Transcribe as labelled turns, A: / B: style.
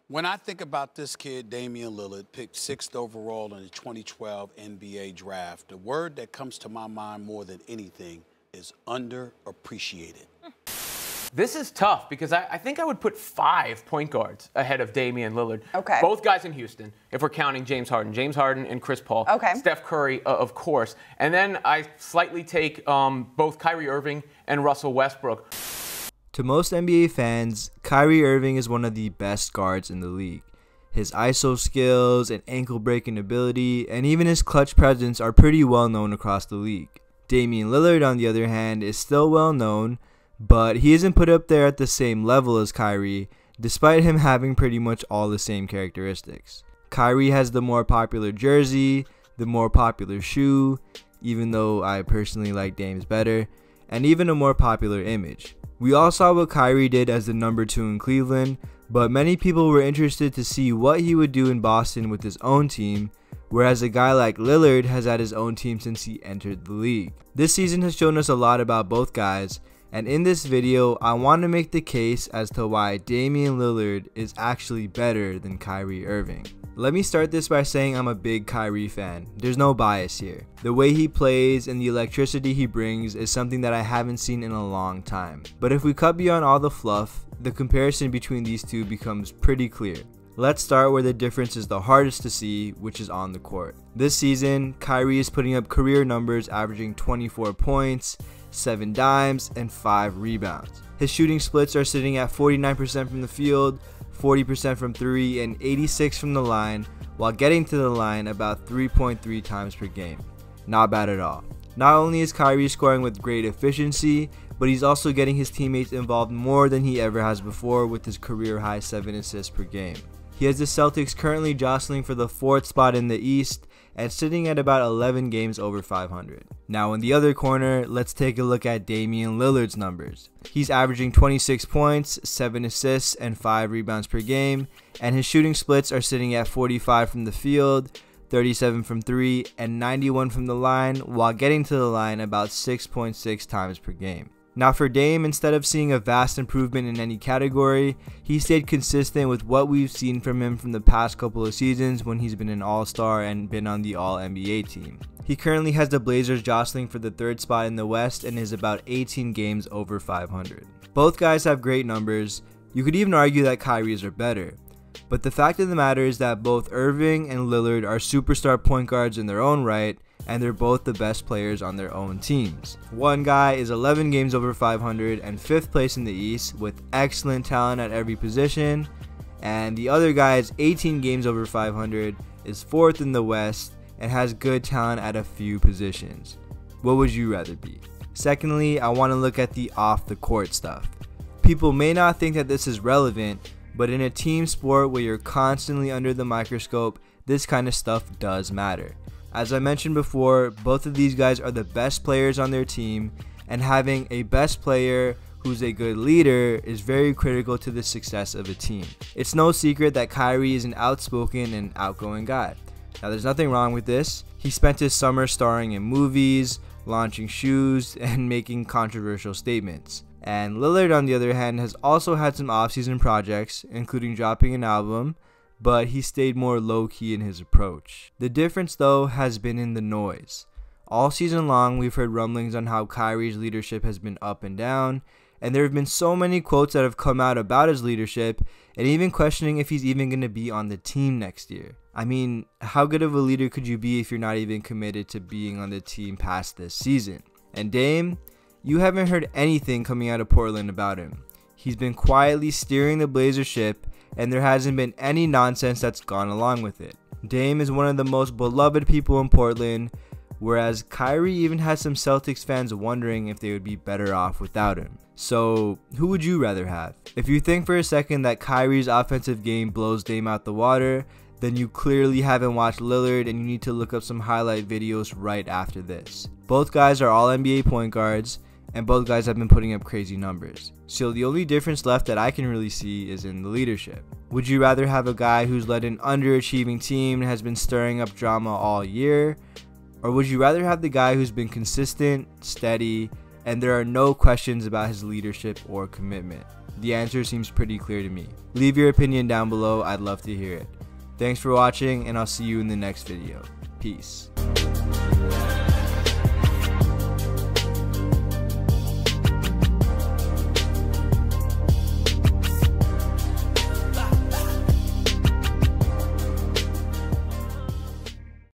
A: When I think about this kid, Damian Lillard, picked 6th overall in the 2012 NBA draft, the word that comes to my mind more than anything is underappreciated.
B: This is tough because I think I would put 5 point guards ahead of Damian Lillard.
C: Okay.
B: Both guys in Houston, if we're counting James Harden and Chris Paul.
C: Okay.
B: Steph Curry, of course. And then I slightly take both Kyrie Irving and Russell Westbrook.
D: To most NBA fans, Kyrie Irving is one of the best guards in the league. His ISO skills and ankle breaking ability and even his clutch presence are pretty well known across the league. Damian Lillard, on the other hand, is still well known, but he isn't put up there at the same level as Kyrie, despite him having pretty much all the same characteristics. Kyrie has the more popular jersey, the more popular shoe, even though I personally like Dame's better, and even a more popular image. We all saw what Kyrie did as the number 2 in Cleveland, but many people were interested to see what he would do in Boston with his own team, whereas a guy like Lillard has had his own team since he entered the league. This season has shown us a lot about both guys, and in this video, I want to make the case as to why Damian Lillard is actually better than Kyrie Irving. Let me start this by saying I'm a big Kyrie fan. There's no bias here. The way he plays and the electricity he brings is something that I haven't seen in a long time. But if we cut beyond all the fluff, the comparison between these two becomes pretty clear. Let's start where the difference is the hardest to see, which is on the court. This season, Kyrie is putting up career numbers averaging 24 points, 7 dimes, and 5 rebounds. His shooting splits are sitting at 49% from the field, 40% from 3, and 86% from the line, while getting to the line about 3.3 times per game. Not bad at all. Not only is Kyrie scoring with great efficiency, but he's also getting his teammates involved more than he ever has before with his career-high 7 assists per game. He has the Celtics currently jostling for the 4th spot in the East and sitting at about 11 games over 500. Now in the other corner, let's take a look at Damian Lillard's numbers. He's averaging 26 points, 7 assists, and 5 rebounds per game, and his shooting splits are sitting at 45 from the field, 37 from 3, and 91 from the line, while getting to the line about 6.6 times per game. Now for Dame, instead of seeing a vast improvement in any category, he stayed consistent with what we've seen from him from the past couple of seasons when he's been an All-Star and been on the All-NBA team. He currently has the Blazers jostling for the 3rd spot in the West and is about 18 games over 500. Both guys have great numbers. You could even argue that Kyrie's are better. But the fact of the matter is that both Irving and Lillard are superstar point guards in their own right, and they're both the best players on their own teams. One guy is 11 games over 500 and 5th place in the East with excellent talent at every position, and the other guy is 18 games over 500, is 4th in the West, and has good talent at a few positions. What would you rather be? Secondly, I want to look at the off-the-court stuff. People may not think that this is relevant, but in a team sport where you're constantly under the microscope, this kind of stuff does matter. As I mentioned before, both of these guys are the best players on their team, and having a best player who's a good leader is very critical to the success of a team. It's no secret that Kyrie is an outspoken and outgoing guy. Now there's nothing wrong with this. He spent his summer starring in movies, launching shoes, and making controversial statements. And Lillard, on the other hand, has also had some off-season projects, including dropping an album, but he stayed more low-key in his approach. The difference, though, has been in the noise. All season long, we've heard rumblings on how Kyrie's leadership has been up and down, and there have been so many quotes that have come out about his leadership, and even questioning if he's even going to be on the team next year. I mean, how good of a leader could you be if you're not even committed to being on the team past this season? And Dame, you haven't heard anything coming out of Portland about him. He's been quietly steering the Blazers ship, and there hasn't been any nonsense that's gone along with it. Dame is one of the most beloved people in Portland, whereas Kyrie even has some Celtics fans wondering if they would be better off without him. So, who would you rather have? If you think for a second that Kyrie's offensive game blows Dame out the water, then you clearly haven't watched Lillard and you need to look up some highlight videos right after this. Both guys are all NBA point guards, and both guys have been putting up crazy numbers. So the only difference left that I can really see is in the leadership. Would you rather have a guy who's led an underachieving team and has been stirring up drama all year? Or would you rather have the guy who's been consistent, steady, and there are no questions about his leadership or commitment? The answer seems pretty clear to me. Leave your opinion down below, I'd love to hear it. Thanks for watching, and I'll see you in the next video. Peace.